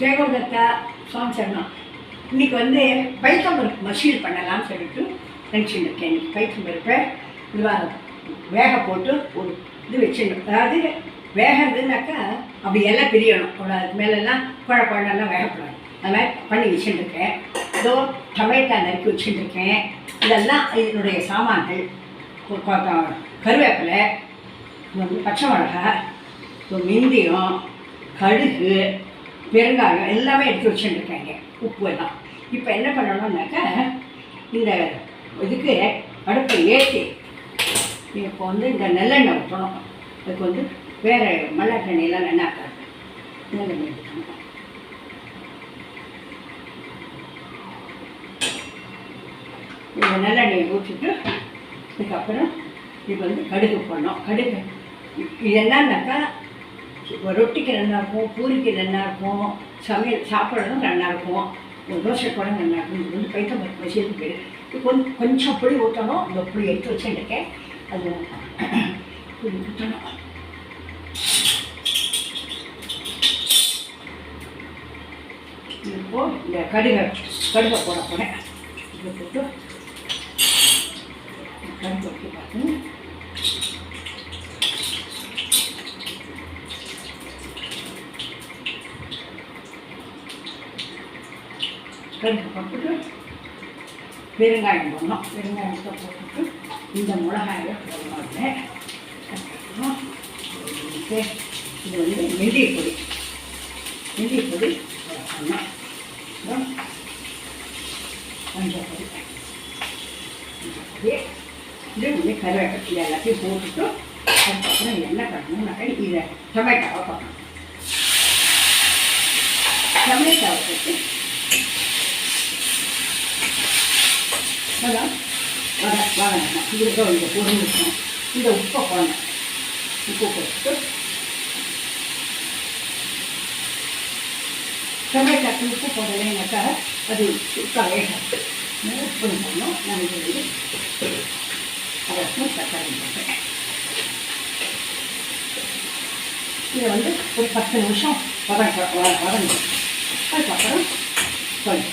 ஜெயகோதத்தா சுவாமி சரணம். இன்றைக்கி வந்து பைத்தம்பருப்பு மசீல் பண்ணலாம்னு சொல்லிட்டு நினச்சிட்டு இருக்கேன். இன்றைக்கி பைத்தம்பருப்பை இதுவாக வேக போட்டு ஒரு இது வச்சிடணும். அதாவது வேகிறதுனாக்கா அப்படி எல்லாம் பிரியணும். அவ்வளோ அதுக்கு மேலெல்லாம் குழப்பெல்லாம் வேகப்படாது. அது மாதிரி பண்ணி வச்சுட்டுருக்கேன். இதோ டொமேட்டோ நறுக்கி வச்சுட்டுருக்கேன். இதெல்லாம் இதனுடைய சாமான்கள். கருவேப்பிலை, பச்சை மிளகாய், வெந்தயம், கடுகு, பெருங்காயம் எல்லாமே எடுத்து வச்சுட்டுருக்கேங்க. உப்பு எல்லாம். இப்போ என்ன பண்ணணும்னாக்கா இந்த இதுக்கு அடுப்பை ஏற்றி இப்போ வந்து இந்த நல்லெண்ணெய் ஊற்றணும். அதுக்கு வந்து வேறு மல்லாட்டெண்ணெயெல்லாம் நன்னாக்காது. நல்லெண்ணெய் ஊற்றணும். இந்த நல்லெண்ணெயை ஊற்றிட்டு அதுக்கப்புறம் இது வந்து கடுகு போடணும். கடுகு இது என்னன்னாக்கா ரொட்டிக்கு நல்லாயிருக்கும், பூரிக்கு நல்லாயிருக்கும், சமையல் சாப்பிடணும் நல்லாயிருக்கும், தோசை கூட நல்லாயிருக்கும். இது வந்து பைத்தம்பருப்பு மசீல் பேர். இப்போ வந்து கொஞ்சம் புளி ஊற்றணும். இந்த புளி எடுத்து வச்சுருக்கேன். அது புளி ஊற்றணும். இப்போது இந்த கடுகை போட போகிறேன். இதை போட்டு கடுகு வச்சு பார்த்து கடுகு போட்டுட்டு பெருங்காயம் போடணும். பெருங்காயத்தை போட்டுட்டு இந்த மிளகாயை போடணும். இது வந்து மெல்லிய பொடி போடணும். மஞ்சள் பொடி, இது வந்து கருவேப்பிலை எல்லாத்தையும் போட்டுட்டு அதுக்கப்புறம் என்ன பண்ணணும்னாக்கா இதை டொமேட்டோவை போடணும். டொமேட்டோவை போட்டு வதங்கணும். இதுக்கு இந்த பொருள் இந்த உப்பை போடணும். உப்பு போட்டு டொமேட்டோக்கு உப்பு போடலைன்னாக்கா அது சுத்தம் வேகாது. உப்பு போடணும். நான் இது வந்து அரை ஸ்பூன் தக்காளி போட்டேன். இதை வந்து ஒரு 10 நிமிஷம் வதங்கணும். அதுக்கப்புறம் சொல்லு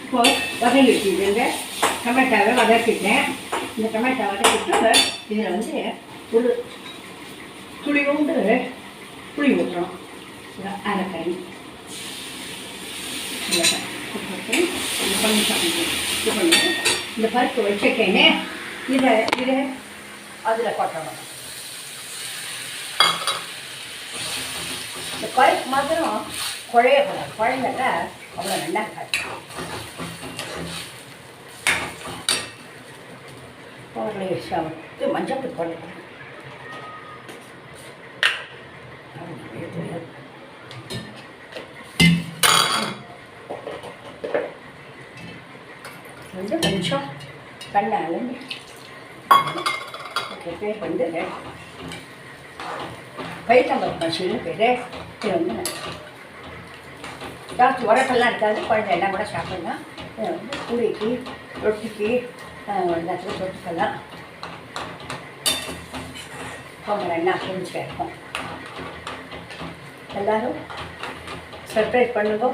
இப்போ வதங்கிட்டு டொமேட்டோவை வதக்கிட்டேன். இந்த டொமேட்டோ வதக்கிட்டு இதில் வந்து ஒரு துளியோண்டு புளி ஊற்றணும். அரை கறி இந்த பருப்பு வச்சுக்கேனே இதை அதில் கொட்டணும். இந்த பருப்பு மாத்திரம் குழையக்கூடாது. குழைந்தாக்கா அவ்வளோ நல்லா காய்க்கும். இது மஞ்சள் போடணும். வந்து கொஞ்சம் கண்ணால் பேர் வந்து பைத்தம்பருப்பு மசீல்னு பேர். இது வந்து ஜாஸ்தி உரப்பெல்லாம் இருக்காது. குழந்தை எல்லாம் கூட சாப்பிடலாம். இது வந்து பூரிக்கு, ரொட்டிக்கு எல்லாத்துக்கும் தொட்டுக்கலாம். அவங்க நல்லா செஞ்சு இருக்கும். எல்லோரும் சப்ஸ்கிரைப் பண்ணுங்க,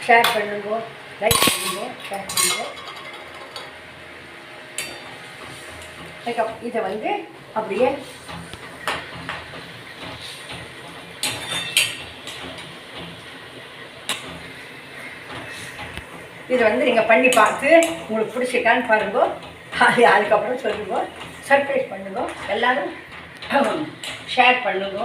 ஷேர் பண்ணுங்க, லைக் பண்ணுங்க, ஷேர் பண்ணுங்க. இதை வந்து அப்படியே இதை வந்து நீங்கள் பண்ணி பார்த்து உங்களுக்கு பிடிச்சிக்கான்னு பாருங்க. அதுக்கப்புறம் சொல்லுங்க. சர்ப்ரைஸ் பண்ணுங்க. எல்லோரும் ஷேர் பண்ணுங்க.